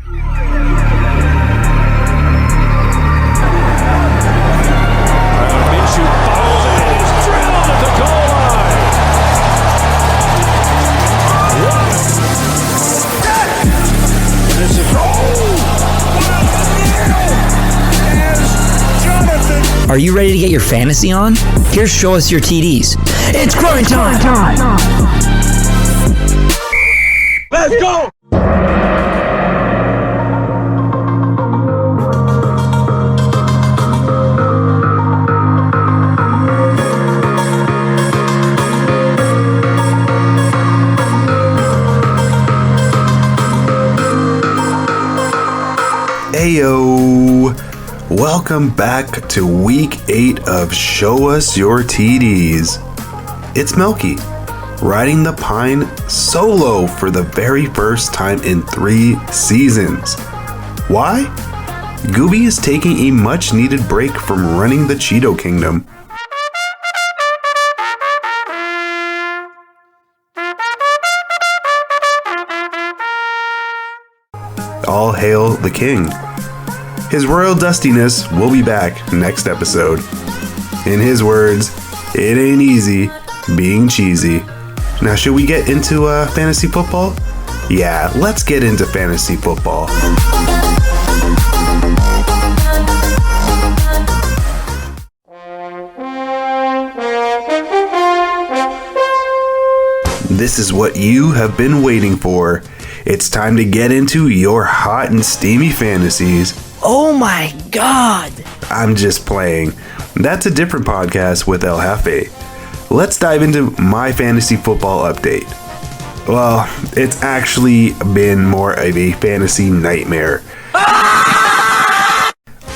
Are you ready to get your fantasy on? Here's Show Us Your TDs. It's grind time! Let's go! Heyo! Welcome back to week 8 of Show Us Your TDs. It's Melky, riding the pine solo for the very first time in 3 seasons. Why? Goobie is taking a much needed break from running the Cheeto Kingdom. All hail the king. His royal dustiness will be back next episode. In his words, it ain't easy being cheesy. Now, should we get into fantasy football? Yeah, let's get into fantasy football. This is what you have been waiting for. It's time to get into your hot and steamy fantasies. Oh my god! I'm just playing. That's a different podcast with El Jefe. Let's dive into my fantasy football update. Well, it's actually been more of a fantasy nightmare.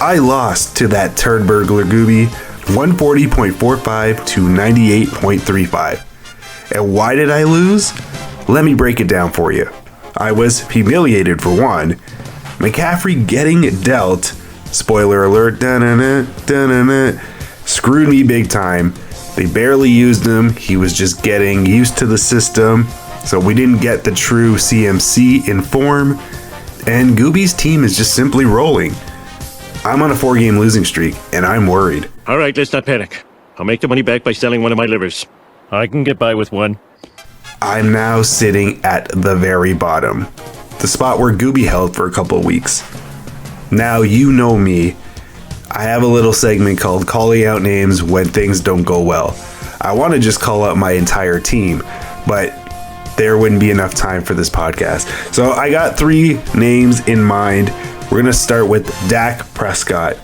I lost to that turd burglar Goobie 140.45 to 98.35. And why did I lose? Let me break it down for you. I was humiliated for one. McCaffrey getting dealt, spoiler alert, screwed me big time. They barely used him. He was just getting used to the system, so we didn't get the true CMC in form. And Goobie's team is just simply rolling. I'm on a 4-game losing streak, and I'm worried. All right, let's not panic. I'll make the money back by selling one of my livers. I can get by with one. I'm now sitting at the very bottom, the spot where Goobie held for a couple of weeks. Now you know me. I have a little segment called Calling Out Names When Things Don't Go Well. I want to just call out my entire team, but there wouldn't be enough time for this podcast. So I got 3 names in mind. We're going to start with Dak Prescott.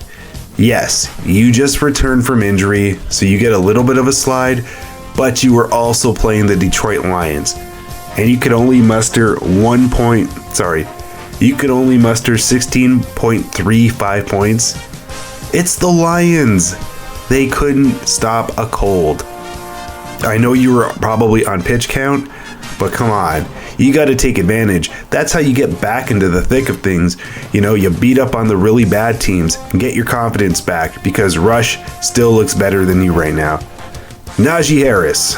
Yes, you just returned from injury, so you get a little bit of a slide, but you were also playing the Detroit Lions. And you could only muster 16.35 points. It's the Lions. They couldn't stop a cold. I know you were probably on pitch count, but come on. You got to take advantage. That's how you get back into the thick of things. You know, you beat up on the really bad teams and get your confidence back because Rush still looks better than you right now. Najee Harris,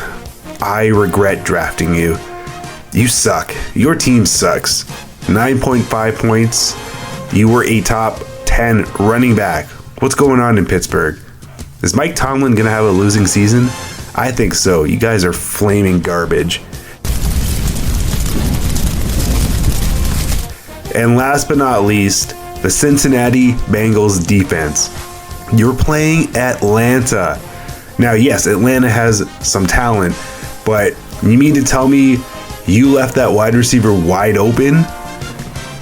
I regret drafting you. You suck. Your team sucks. 9.5 points. You were a top 10 running back. What's going on in Pittsburgh? Is Mike Tomlin going to have a losing season? I think so. You guys are flaming garbage. And last but not least, the Cincinnati Bengals defense. You're playing Atlanta. Now, yes, Atlanta has some talent, but you mean to tell me you left that wide receiver wide open?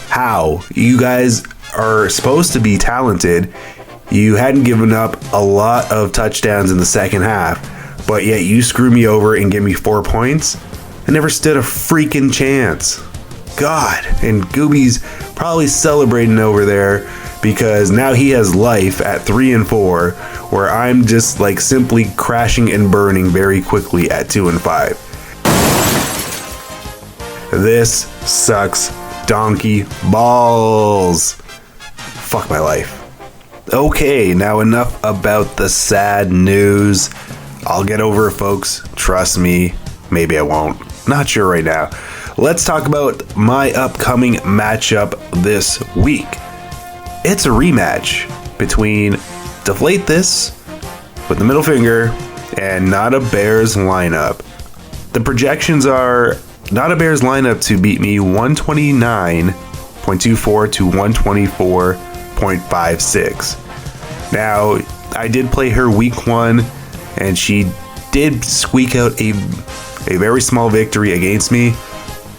How? You guys are supposed to be talented. You hadn't given up a lot of touchdowns in the second half, but yet you screw me over and give me 4 points? I never stood a freaking chance. God, and Goobie's probably celebrating over there because now he has life at 3-4, where I'm just like simply crashing and burning very quickly at 2-5. This sucks donkey balls. Fuck my life. Okay, now enough about the sad news. I'll get over it, folks. Trust me. Maybe I won't. Not sure right now. let's talk about my upcoming matchup this week. It's a rematch between Deflate This with the middle finger and Not a Bears lineup. The projections are Not a Bears lineup to beat me 129.24 to 124.56. Now, I did play her week 1, and she did squeak out a very small victory against me.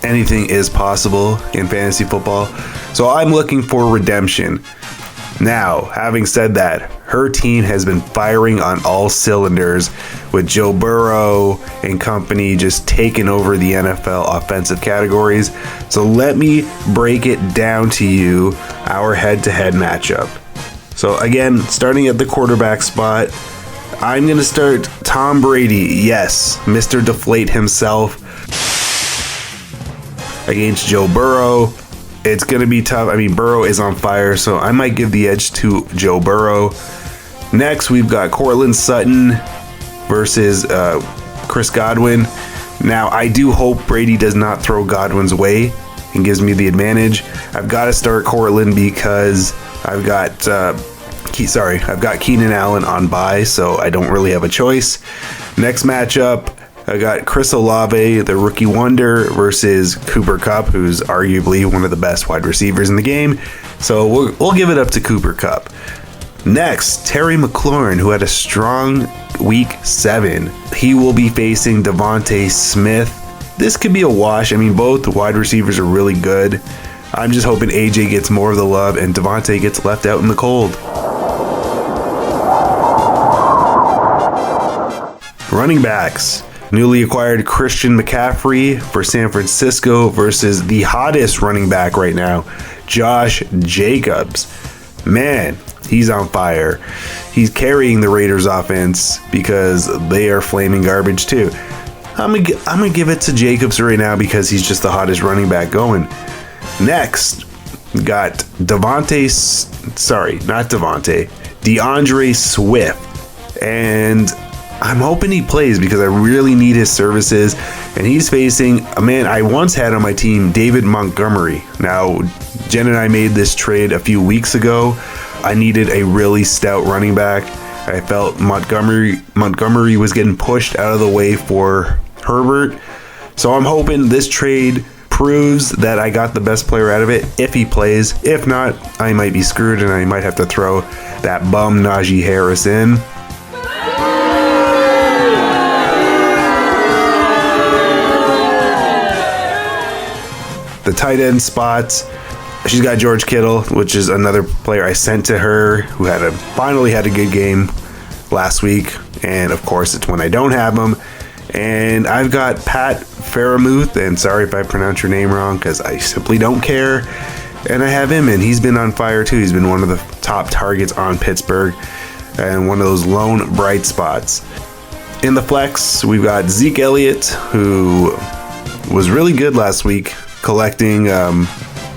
Anything is possible in fantasy football, so I'm looking for redemption. Now, having said that, her team has been firing on all cylinders with Joe Burrow and company just taking over the NFL offensive categories. So let me break it down to you, our head-to-head matchup. So again, starting at the quarterback spot, I'm going to start Tom Brady, yes, Mr. Deflate himself, against Joe Burrow. It's going to be tough. I mean, Burrow is on fire, so I might give the edge to Joe Burrow. Next, we've got Cortland Sutton versus Chris Godwin. Now, I do hope Brady does not throw Godwin's way and gives me the advantage. I've got to start Cortland because I've got Keenan Allen on bye, so I don't really have a choice. Next matchup, I got Chris Olave, the rookie wonder, versus Cooper Kupp, who's arguably one of the best wide receivers in the game. So we'll give it up to Cooper Kupp. Next, Terry McLaurin, who had a strong week 7. He will be facing Devontae Smith. This could be a wash. I mean, both wide receivers are really good. I'm just hoping AJ gets more of the love and Devontae gets left out in the cold. Running backs. Newly acquired Christian McCaffrey for San Francisco versus the hottest running back right now, Josh Jacobs. Man, he's on fire. He's carrying the Raiders offense because they are flaming garbage too. I'm gonna give it to Jacobs right now because he's just the hottest running back going. Next, got DeAndre Swift. And I'm hoping he plays because I really need his services. And he's facing a man I once had on my team, David Montgomery. Now, Jen and I made this trade a few weeks ago. I needed a really stout running back. I felt Montgomery was getting pushed out of the way for Herbert. So I'm hoping this trade proves that I got the best player out of it if he plays. If not, I might be screwed and I might have to throw that bum Najee Harris in. The tight end spots, she's got George Kittle, which is another player I sent to her who finally had a good game last week. And of course, it's when I don't have him. And I've got Pat Freiermuth, and sorry if I pronounce your name wrong because I simply don't care. And I have him, and he's been on fire too. He's been one of the top targets on Pittsburgh and one of those lone bright spots. In the flex, we've got Zeke Elliott, who was really good last week, collecting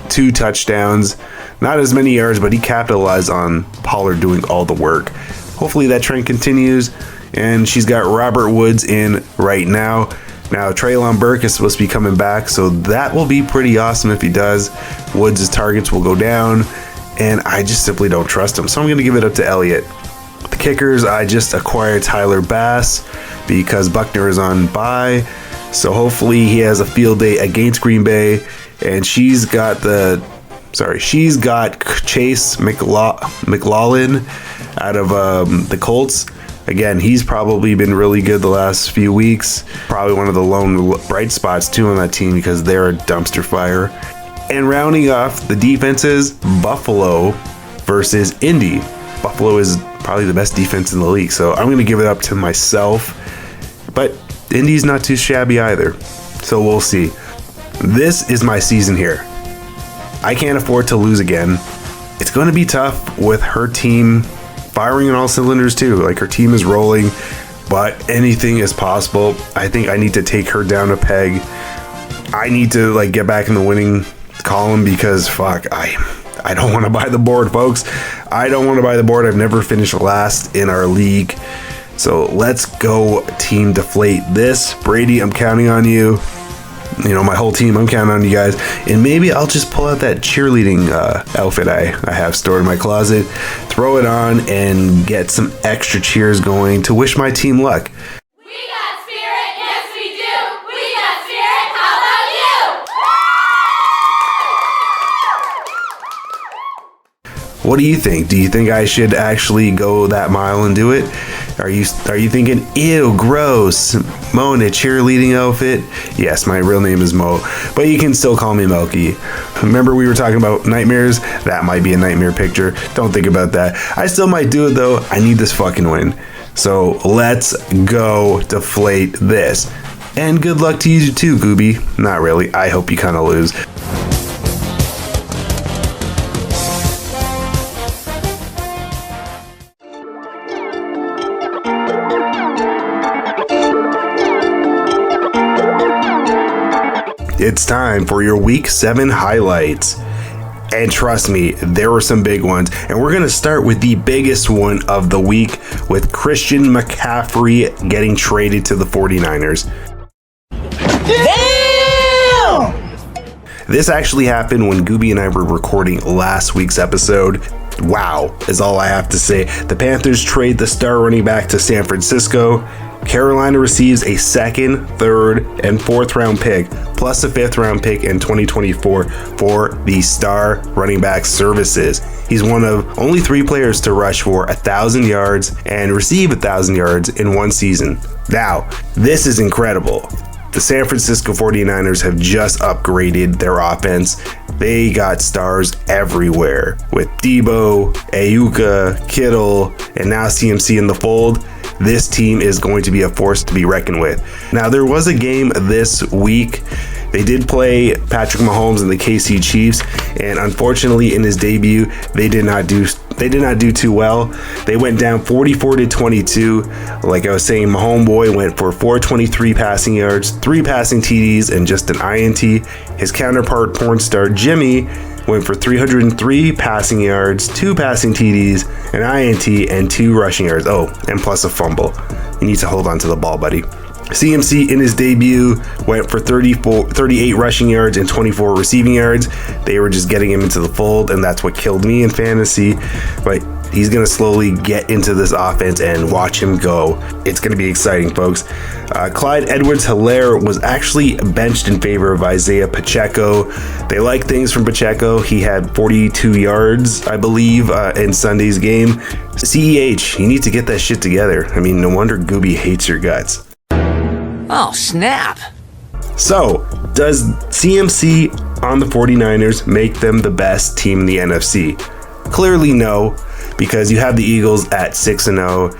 2 touchdowns. Not as many yards, but he capitalized on Pollard doing all the work. Hopefully that trend continues. And she's got Robert Woods in right now. Now, Treylon Burke is supposed to be coming back, so that will be pretty awesome if he does. Woods' targets will go down, and I just simply don't trust him. So I'm going to give it up to Elliott. The kickers, I just acquired Tyler Bass because Buckner is on bye. So hopefully he has a field day against Green Bay, and she's got Chase McLaughlin out of the Colts. Again, he's probably been really good the last few weeks. Probably one of the lone bright spots too on that team because they're a dumpster fire. And rounding off the defenses, Buffalo versus Indy. Buffalo is probably the best defense in the league, so I'm going to give it up to myself. But Indy's not too shabby either, so we'll see. This is my season here. I can't afford to lose again. It's going to be tough with her team firing on all cylinders too. Like, her team is rolling, but anything is possible. I think I need to take her down a peg. I need to get back in the winning column because I don't want to buy the board, folks. I don't want to buy the board. I've never finished last in our league. So let's go, Team Deflate This. Brady, I'm counting on you. my whole team, I'm counting on you guys. And maybe I'll just pull out that cheerleading outfit I have stored in my closet, throw it on, and get some extra cheers going to wish my team luck. We got spirit, yes we do. We got spirit, how about you? What do you think? Do you think I should actually go that mile and do it? Are you thinking, ew, gross, Mo in a cheerleading outfit? Yes, my real name is Mo, but you can still call me Melky. Remember we were talking about nightmares? That might be a nightmare picture. Don't think about that. I still might do it though. I need this fucking win. So let's go deflate this. And good luck to you too, Goobie. Not really. I hope you kind of lose. It's time for your Week 7 highlights. And trust me, there were some big ones. And we're going to start with the biggest one of the week with Christian McCaffrey getting traded to the 49ers. Damn! This actually happened when Goobie and I were recording last week's episode. Wow, is all I have to say. The Panthers trade the star running back to San Francisco. Carolina receives a second, third, and fourth round pick, plus a fifth round pick in 2024 for the star running back services. He's one of only 3 players to rush for 1,000 yards and receive 1,000 yards in one season. Now, this is incredible. The San Francisco 49ers have just upgraded their offense. They got stars everywhere with Debo, Ayuka, Kittle, and now CMC in the fold. This team is going to be a force to be reckoned with. Now, there was a game this week. They did play Patrick Mahomes and the KC Chiefs, and unfortunately, in his debut, they did not do too well. They went down 44-22. Like I was saying, Mahomes boy went for 423 passing yards, 3 passing TDs, and just an INT. His counterpart, porn star Jimmy, went for 303 passing yards, 2 passing TDs, an INT, and 2 rushing yards. Oh, and plus a fumble. You need to hold on to the ball, buddy. CMC in his debut went for 38 rushing yards and 24 receiving yards. They were just getting him into the fold, and that's what killed me in fantasy. But he's going to slowly get into this offense and watch him go. It's going to be exciting, folks. Clyde Edwards-Helaire was actually benched in favor of Isaiah Pacheco. They like things from Pacheco. He had 42 yards, I believe, in Sunday's game. CEH, you need to get that shit together. I mean, no wonder Goobie hates your guts. Oh, snap. So, does CMC on the 49ers make them the best team in the NFC? Clearly no, because you have the Eagles at 6-0,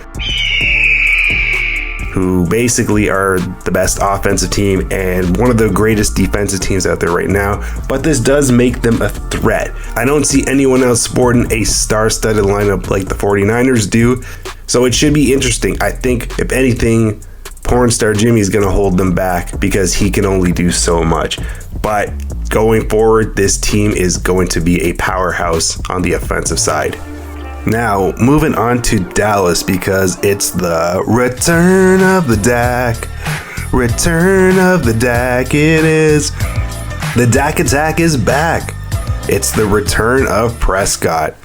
who basically are the best offensive team and one of the greatest defensive teams out there right now. But this does make them a threat. I don't see anyone else sporting a star-studded lineup like the 49ers do, so it should be interesting. I think, if anything, porn star Jimmy is going to hold them back because he can only do so much. But going forward, this team is going to be a powerhouse on the offensive side. Now, moving on to Dallas, because it's the return of the Dak. Return of the Dak, it is. The Dak attack is back. It's the return of Prescott.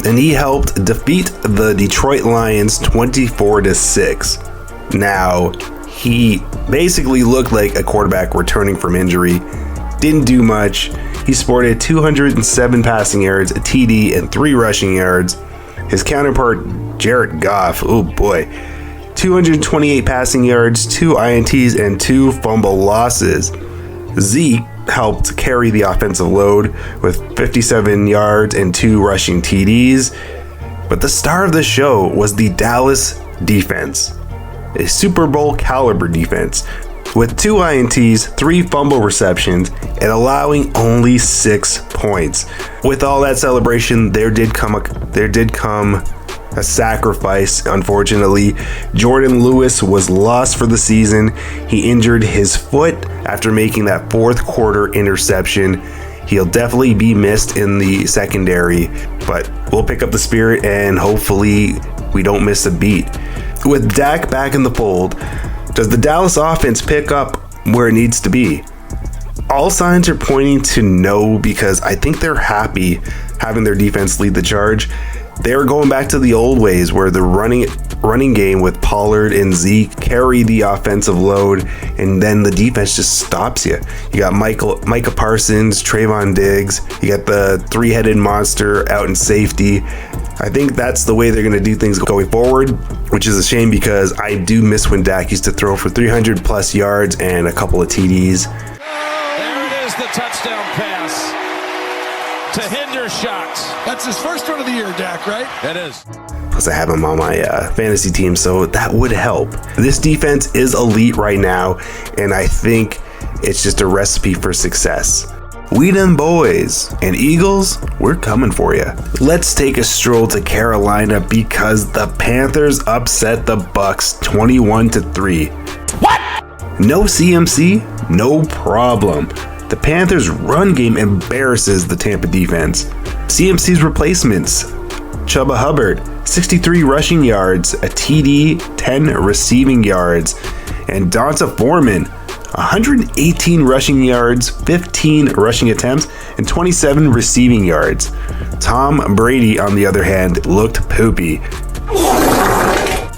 And he helped defeat the Detroit Lions 24-6. Now, he basically looked like a quarterback returning from injury. Didn't do much. He sported 207 passing yards, a TD, and 3 rushing yards. His counterpart, Jared Goff, oh boy, 228 passing yards, 2 INTs, and 2 fumble losses. Zeke helped carry the offensive load with 57 yards and 2 rushing TDs. But the star of the show was the Dallas defense. A Super Bowl caliber defense with 2 INTs, 3 fumble receptions, and allowing only 6 points. With all that celebration, there did come a sacrifice. Unfortunately, Jordan Lewis was lost for the season. He injured his foot after making that 4th quarter interception. He'll definitely be missed in the secondary, but we'll pick up the spirit and hopefully we don't miss a beat. With Dak back in the fold, does the Dallas offense pick up where it needs to be? All signs are pointing to no, because I think they're happy having their defense lead the charge. They're going back to the old ways where the running game with Pollard and Zeke carry the offensive load, and then the defense just stops you. You got Micah Parsons, Trayvon Diggs, you got the three-headed monster out in safety. I think that's the way they're going to do things going forward, which is a shame because I do miss when Dak used to throw for 300 plus yards and a couple of TDs. There it is, the touchdown pass to hinder shots. That's his first one of the year, Dak, right? It is. Plus, I have him on my fantasy team, so that would help. This defense is elite right now, and I think it's just a recipe for success. We them boys, and Eagles, we're coming for you. Let's take a stroll to Carolina because the Panthers upset the Bucks 21-3. What? No CMC? No problem. The Panthers' run game embarrasses the Tampa defense. CMC's replacements: Chuba Hubbard, 63 rushing yards, a TD, 10 receiving yards, and Donta Foreman, 118 rushing yards, 15 rushing attempts, and 27 receiving yards. Tom Brady, on the other hand, looked poopy.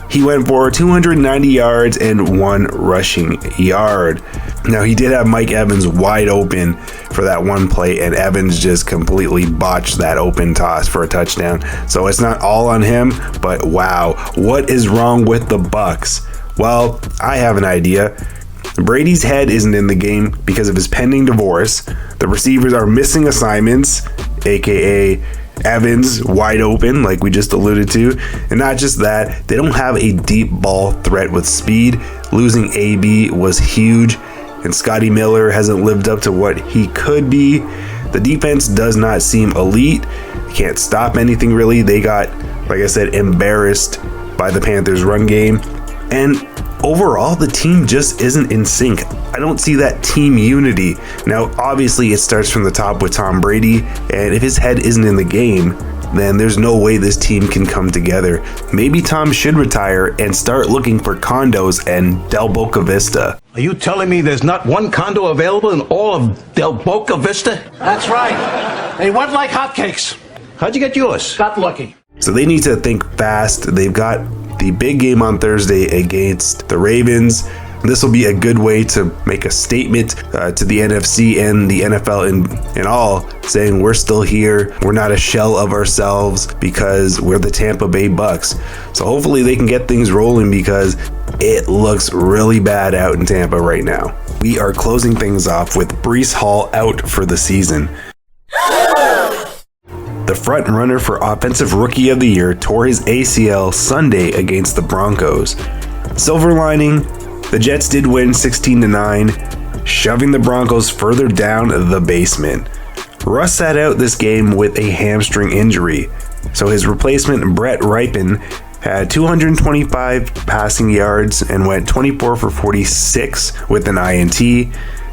He went for 290 yards and 1 rushing yard. Now, he did have Mike Evans wide open for that one play, and Evans just completely botched that open toss for a touchdown. So it's not all on him, but wow, what is wrong with the Bucks? Well, I have an idea. Brady's head isn't in the game because of his pending divorce. The receivers are missing assignments, aka Evans wide open, like we just alluded to. And not just that, they don't have a deep ball threat with speed. Losing AB was huge, and Scotty Miller hasn't lived up to what he could be. The defense does not seem elite. Can't stop anything really. They got, like I said, embarrassed by the Panthers' run game. And overall, the team just isn't in sync. I don't see that team unity. Now, obviously, it starts from the top with Tom Brady, and if his head isn't in the game, then there's no way this team can come together. Maybe Tom should retire and start looking for condos and Del Boca Vista. Are you telling me there's not one condo available in all of Del Boca Vista? That's right. They went like hotcakes. How'd you get yours? Got lucky. So they need to think fast. They've got the big game on Thursday against the Ravens. This will be a good way to make a statement to the NFC and the NFL in all, saying we're still here. We're not a shell of ourselves because we're the Tampa Bay Bucks. So hopefully they can get things rolling because it looks really bad out in Tampa right now. We are closing things off with Breece Hall out for the season. The front runner for Offensive Rookie of the Year tore his ACL Sunday against the Broncos. Silver lining, the Jets did win 16-9, shoving the Broncos further down the basement. Russ sat out this game with a hamstring injury, so his replacement Brett Rypien had 225 passing yards and went 24 for 46 with an INT,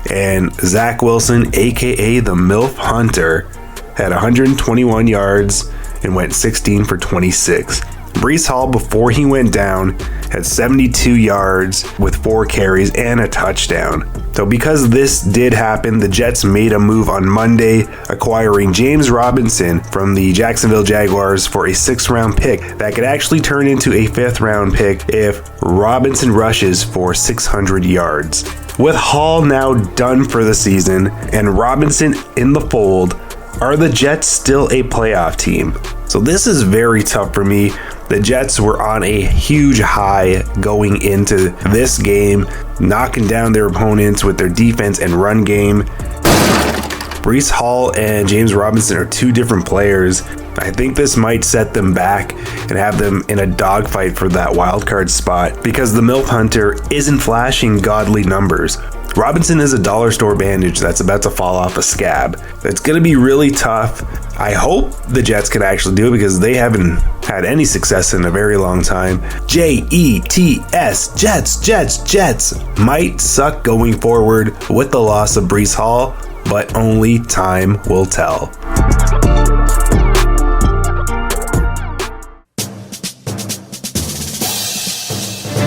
and Zach Wilson, aka the MILF Hunter, had 121 yards and went 16 for 26. Breece Hall, before he went down, had 72 yards with 4 carries and a touchdown. So because this did happen, the Jets made a move on Monday, acquiring James Robinson from the Jacksonville Jaguars for a 6th-round pick that could actually turn into a 5th-round pick if Robinson rushes for 600 yards. With Hall now done for the season and Robinson in the fold, are the Jets still a playoff team? So this is very tough for me. The Jets were on a huge high going into this game, knocking down their opponents with their defense and run game. Breece Hall and James Robinson are 2 different players. I think this might set them back and have them in a dogfight for that wild card spot because the MILF Hunter isn't flashing godly numbers. Robinson is a dollar store bandage that's about to fall off a scab. It's going to be really tough. I hope the Jets can actually do it because they haven't had any success in a very long time. Jets, Jets might suck going forward with the loss of Breece Hall, but only time will tell.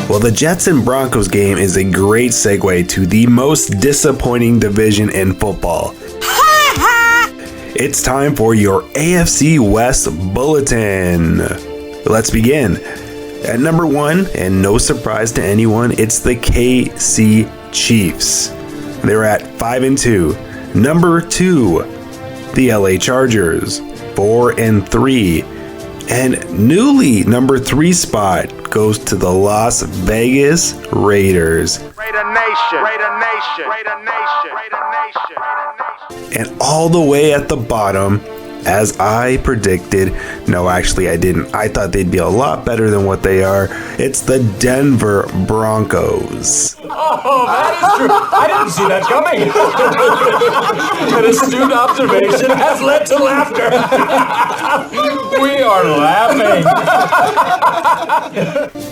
Well, the Jets and Broncos game is a great segue to the most disappointing division in football. It's time for your AFC West Bulletin. Let's begin. At number 1, and no surprise to anyone, it's the KC Chiefs. They're at 5-2. Number 2, the LA Chargers, 4-3. And newly, number 3 spot goes to the Las Vegas Raiders. Raider Nation, Raider Nation, Raider Nation, Raider Nation. And all the way at the bottom, as I predicted, no, actually I didn't. I thought they'd be a lot better than what they are. It's the Denver Broncos. Oh, that is true. I didn't see that coming. An astute observation has led to laughter. We are laughing.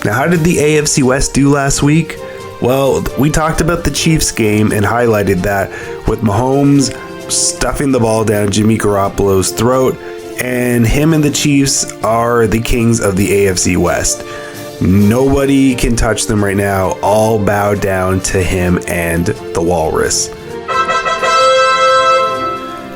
Now, how did the AFC West do last week? Well, we talked about the Chiefs game and highlighted that with Mahomes stuffing the ball down Jimmy Garoppolo's throat, and him and the Chiefs are the kings of the AFC West. Nobody can touch them right now. All bow down to him and the Walrus.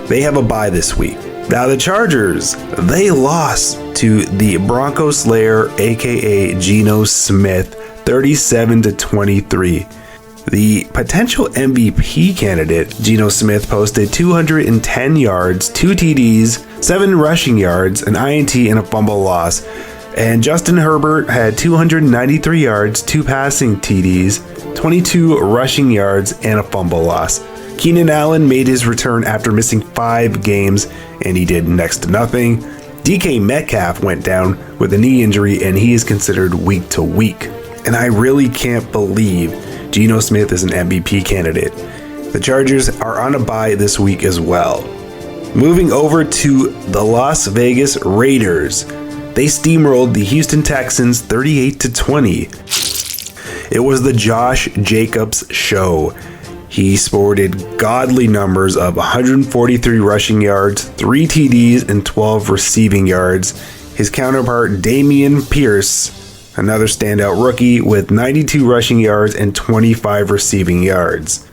They have a bye this week. Now the Chargers, they lost to the Bronco Slayer, aka Geno Smith, 37-23. The potential MVP candidate, Geno Smith, posted 210 yards, 2 TDs, 7 rushing yards, an INT, and a fumble loss. And Justin Herbert had 293 yards, 2 passing TDs, 22 rushing yards, and a fumble loss. Keenan Allen made his return after missing 5 games, and he did next to nothing. DK Metcalf went down with a knee injury, and he is considered week to week. And I really can't believe Geno Smith is an MVP candidate. The Chargers are on a bye this week as well. Moving over to the Las Vegas Raiders. They steamrolled the Houston Texans 38-20. It was the Josh Jacobs show. He sported godly numbers of 143 rushing yards, 3 TDs, and 12 receiving yards. His counterpart, Dameon Pierce, another standout rookie, with 92 rushing yards and 25 receiving yards.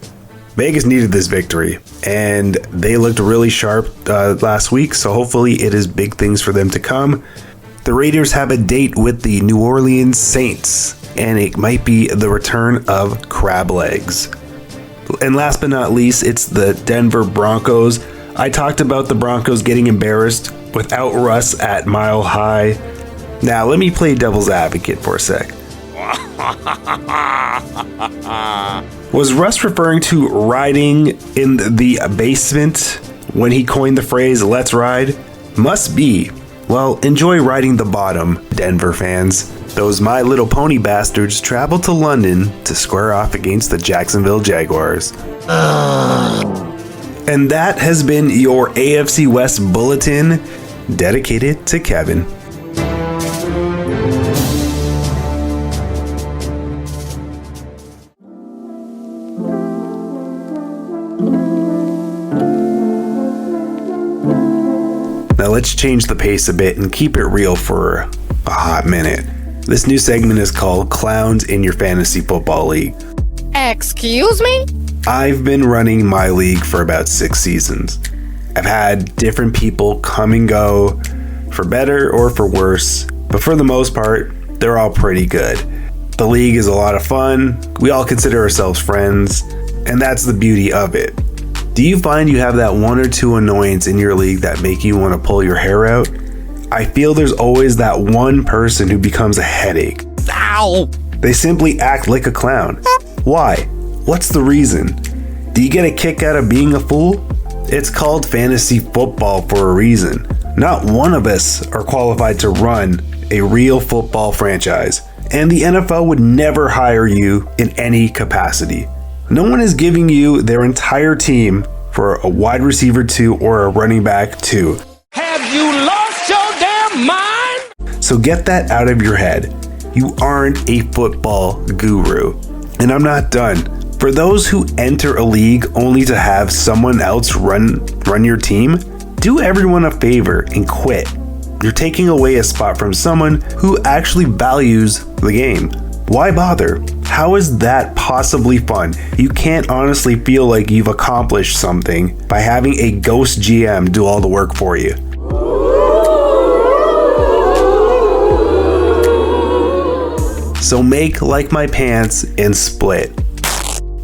Vegas needed this victory, and they looked really sharp last week, so hopefully it is big things for them to come. The Raiders have a date with the New Orleans Saints, and it might be the return of crab legs. And last but not least, it's the Denver Broncos. I talked about the Broncos getting embarrassed without Russ at Mile High. Now, let me play devil's advocate for a sec. Was Russ referring to riding in the basement when he coined the phrase, "let's ride"? Must be. Well, enjoy riding the bottom, Denver fans. Those My Little Pony bastards traveled to London to square off against the Jacksonville Jaguars. And that has been your AFC West Bulletin, dedicated to Kevin. Now let's change the pace a bit and keep it real for a hot minute. This new segment is called Clowns in Your Fantasy Football League. Excuse me? I've been running my league for about 6 seasons. I've had different people come and go, for better or for worse, but for the most part, they're all pretty good. The league is a lot of fun, we all consider ourselves friends, and that's the beauty of it. Do you find you have that 1 or 2 annoyance in your league that make you want to pull your hair out? I feel there's always that one person who becomes a headache. Ow! They simply act like a clown. Why? What's the reason? Do you get a kick out of being a fool? It's called fantasy football for a reason. Not one of us are qualified to run a real football franchise, and the NFL would never hire you in any capacity. No one is giving you their entire team for a wide receiver 2 or a running back 2. Have you lost your damn mind? So get that out of your head. You aren't a football guru. And I'm not done. For those who enter a league only to have someone else run your team, do everyone a favor and quit. You're taking away a spot from someone who actually values the game. Why bother? How is that possibly fun? You can't honestly feel like you've accomplished something by having a ghost GM do all the work for you. So make like my pants and split.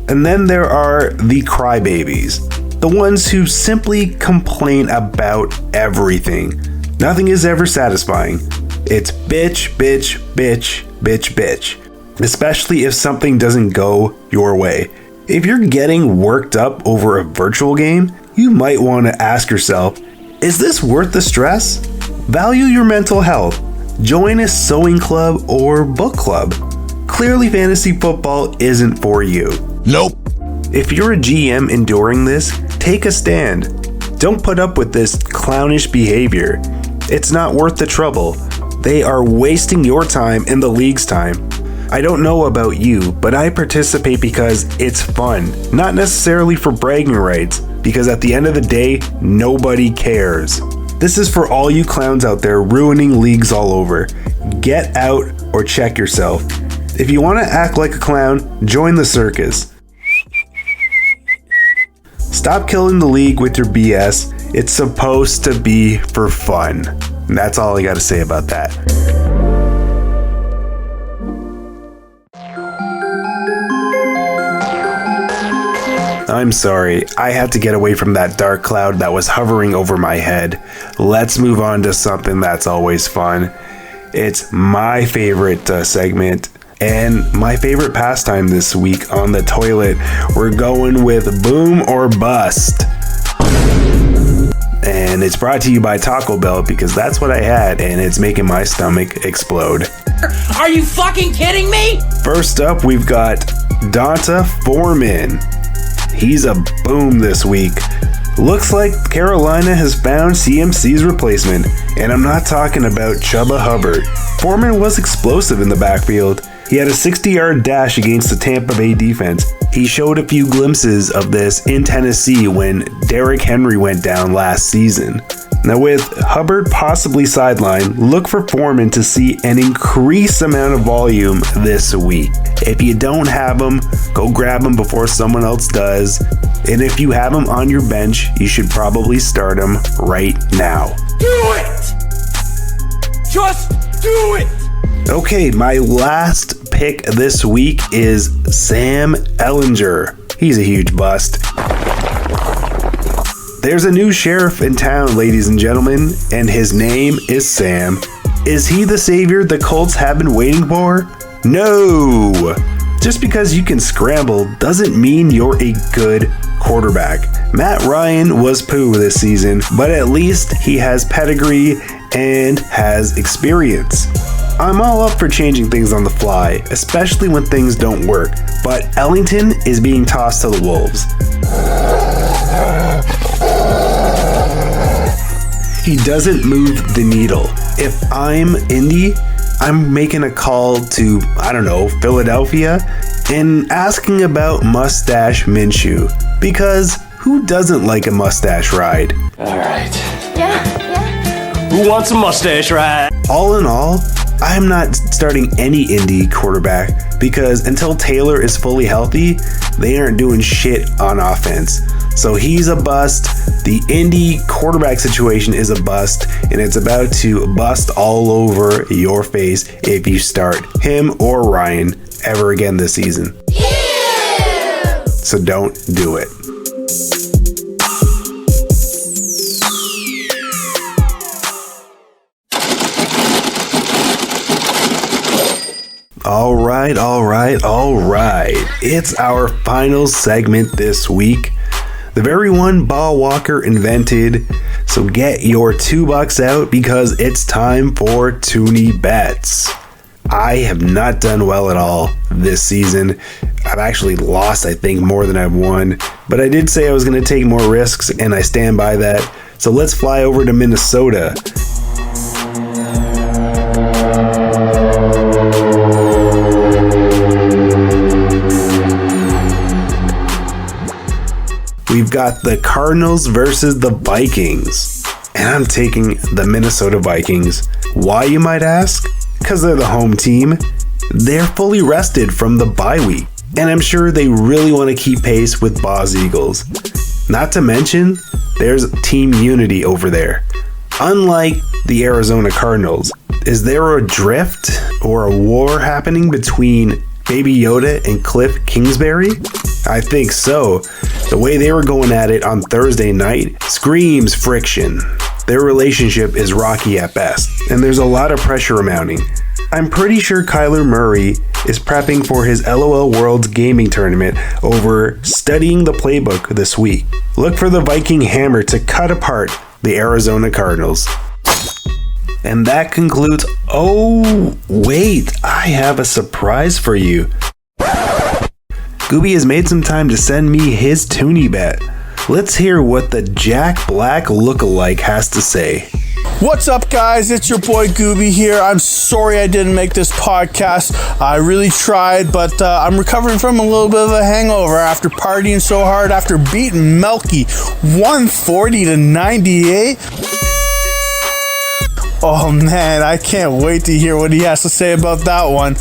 And then there are the crybabies, the ones who simply complain about everything. Nothing is ever satisfying. It's bitch, bitch, bitch, bitch, bitch. Especially if something doesn't go your way. If you're getting worked up over a virtual game, you might want to ask yourself, is this worth the stress? Value your mental health. Join a sewing club or book club. Clearly, fantasy football isn't for you. Nope. If you're a GM enduring this, take a stand. Don't put up with this clownish behavior. It's not worth the trouble. They are wasting your time and the league's time. I don't know about you, but I participate because it's fun, not necessarily for bragging rights, because at the end of the day, nobody cares. This is for all you clowns out there ruining leagues all over. Get out or check yourself. If you want to act like a clown, join the circus. Stop killing the league with your BS. It's supposed to be for fun. And that's all I got to say about that. I'm sorry, I had to get away from that dark cloud that was hovering over my head. Let's move on to something that's always fun. It's my favorite segment and my favorite pastime this week on the toilet. We're going with Boom or Bust. And it's brought to you by Taco Bell because that's what I had and it's making my stomach explode. Are you fucking kidding me? First up, we've got Donta Foreman. He's a boom this week. Looks like Carolina has found CMC's replacement, and I'm not talking about Chuba Hubbard. Foreman was explosive in the backfield. He had a 60-yard dash against the Tampa Bay defense. He showed a few glimpses of this in Tennessee when Derrick Henry went down last season. Now with Hubbard possibly sidelined, look for Foreman to see an increased amount of volume this week. If you don't have him, go grab him before someone else does. And if you have him on your bench, you should probably start him right now. Do it! Just do it! Okay, my last pick this week is Sam Ehlinger. He's a huge bust. There's a new sheriff in town, ladies and gentlemen, and his name is Sam. Is he the savior the Colts have been waiting for? No! Just because you can scramble doesn't mean you're a good quarterback. Matt Ryan was poo this season, but at least he has pedigree and has experience. I'm all up for changing things on the fly, especially when things don't work, but Ellington is being tossed to the wolves. He doesn't move the needle. If I'm Indy, I'm making a call to, Philadelphia and asking about Mustache Minshew. Because who doesn't like a mustache ride? All right. Yeah. Who wants a mustache ride? All in all, I'm not starting any Indy quarterback because until Taylor is fully healthy, they aren't doing shit on offense. So he's a bust. The Indy quarterback situation is a bust, and it's about to bust all over your face if you start him or Ryan ever again this season. Ew! So don't do it. All right. It's our final segment this week. The very one Ball Walker invented. So get your $2 out because it's time for Toonie Bets. I have not done well at all this season. I've actually lost, I think, more than I've won. But I did say I was going to take more risks, and I stand by that. So let's fly over to Minnesota. We've got the Cardinals versus the Vikings. And I'm taking the Minnesota Vikings. Why, you might ask? Because they're the home team. they're fully rested from the bye week, and I'm sure they really want to keep pace with Boz Eagles. Not to mention, there's team unity over there. Unlike the Arizona Cardinals, is there a drift or a war happening between Baby Yoda and Cliff Kingsbury? I think so. The way they were going at it on Thursday night screams friction. Their relationship is rocky at best, and there's a lot of pressure mounting. I'm pretty sure Kyler Murray is prepping for his LOL Worlds gaming tournament over studying the playbook this week. Look for the Viking hammer to cut apart the Arizona Cardinals. And that concludes... Oh, wait, I have a surprise for you. Goobie has made some time to send me his Toonie bet. Let's hear what the Jack Black lookalike has to say. What's up, guys? It's your boy Goobie here. I'm sorry I didn't make this podcast. I really tried, but I'm recovering from a little bit of a hangover after partying so hard after beating Melky 140 to 98. Oh man, I can't wait to hear what he has to say about that one.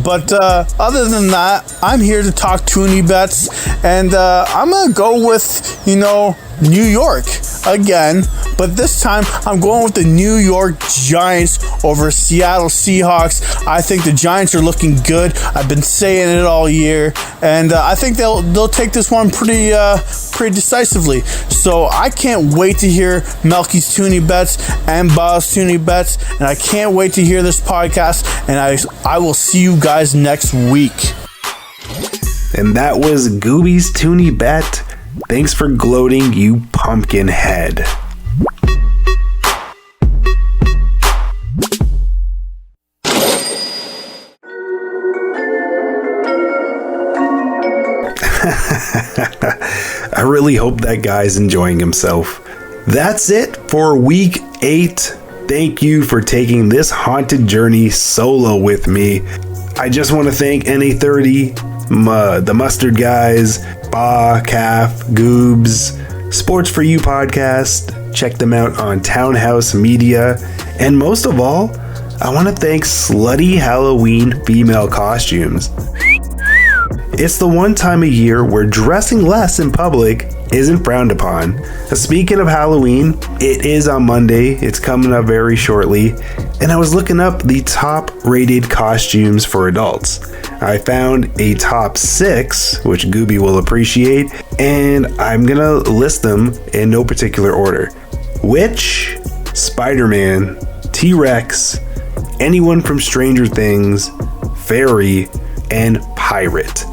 But other than that, I'm here to talk Toonie bets, and I'm gonna go with, New York again, but this time I'm going with the New York Giants over Seattle Seahawks. I think the Giants are looking good. I've been saying it all year, and I think they'll take this one pretty decisively. So I can't wait to hear Melky's Toonie bets and Bob's Toonie bets, and I can't wait to hear this podcast. And I will see you guys next week. And that was Goobie's Toonie bet. Thanks for gloating, you pumpkin head. I really hope that guy's enjoying himself. That's it for week 8. Thank you for taking this haunted journey solo with me. I just want to thank NA30, the Mustard Guys, Ba, Calf, Goobs, Sports For You podcast. Check them out on Townhouse Media. And most of all, I want to thank Slutty Halloween Female Costumes. It's the one time a year where dressing less in public isn't frowned upon. Speaking of Halloween, it is on Monday. It's coming up very shortly. And I was looking up the top rated costumes for adults. I found a top 6, which Goobie will appreciate, and I'm gonna list them in no particular order. Witch, Spider-Man, T-Rex, anyone from Stranger Things, Fairy, and Pirate.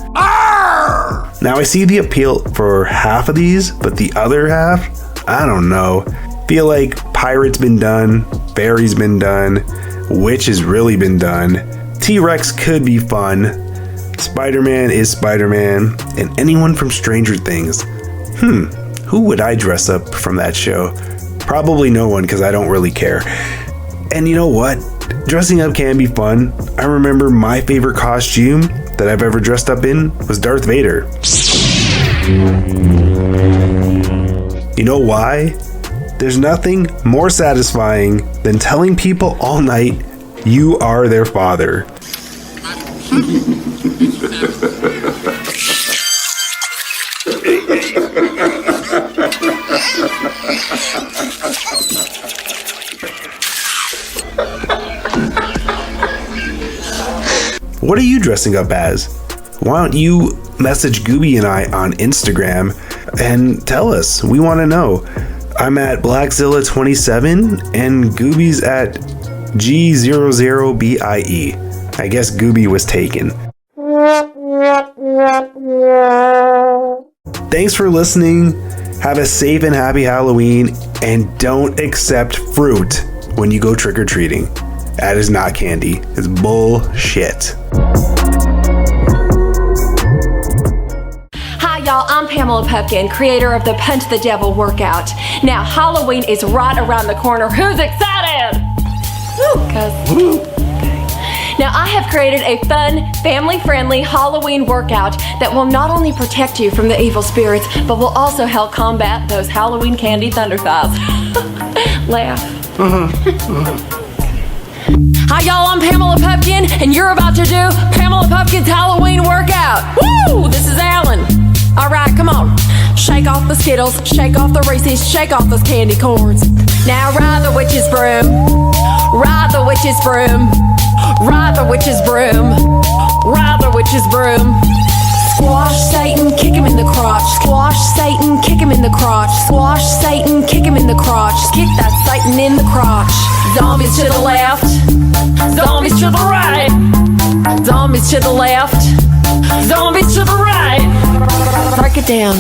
Now I see the appeal for half of these, but the other half, I don't know. Feel like Pirate's been done, Fairy's been done, Witch has really been done, T-Rex could be fun, Spider-Man is Spider-Man, and anyone from Stranger Things. Who would I dress up from that show? Probably no one, because I don't really care. And you know what? Dressing up can be fun. I remember my favorite costume that I've ever dressed up in was Darth Vader. You know why? There's nothing more satisfying than telling people all night you are their father. What are you dressing up as? Why don't you message Goobie and I on Instagram and tell us? We want to know. I'm at Blackzilla27 and Goobie's at G00BIE. I guess Goobie was taken. Thanks for listening. Have a safe and happy Halloween, and don't accept fruit when you go trick-or-treating. That is not candy. It's bullshit. Hi y'all, I'm Pamela Pupkin, creator of the Punch the Devil workout. Now Halloween is right around the corner. Who's excited? Woo, Now I have created a fun, family-friendly Halloween workout that will not only protect you from the evil spirits, but will also help combat those Halloween candy thunder thighs. Laugh. Hi y'all, I'm Pamela Pupkin, and you're about to do Pamela Pupkin's Halloween workout. Woo! This is Alan. Alright, come on. Shake off the Skittles, shake off the Reese's, shake off those candy corns. Now ride the witch's broom. Ride the witch's broom. Ride the witch's broom. Ride the witch's broom. Squash Satan, kick him in the crotch. Squash Satan, kick him in the crotch. Squash Satan, kick him in the crotch. Kick that Satan in the crotch. Zombies to the left. Zombies to the right. Zombies to the left. Zombies to the right. Break it down.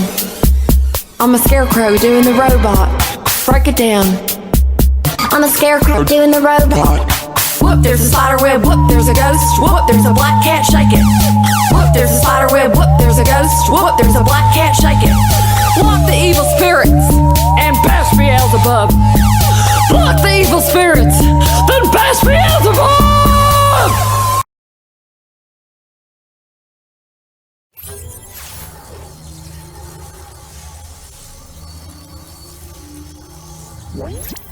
I'm a scarecrow doing the robot. Break it down. I'm a scarecrow doing the robot. Whoop, there's a spider web. Whoop, there's a ghost. Whoop, there's a black cat. Shake it. Whoop, there's a spider web. Whoop, there's a ghost. Whoop, there's a black cat. Shake it. Block the evil spirits and bash Beelzebub. Block the evil spirits, then bash Beelzebub! What?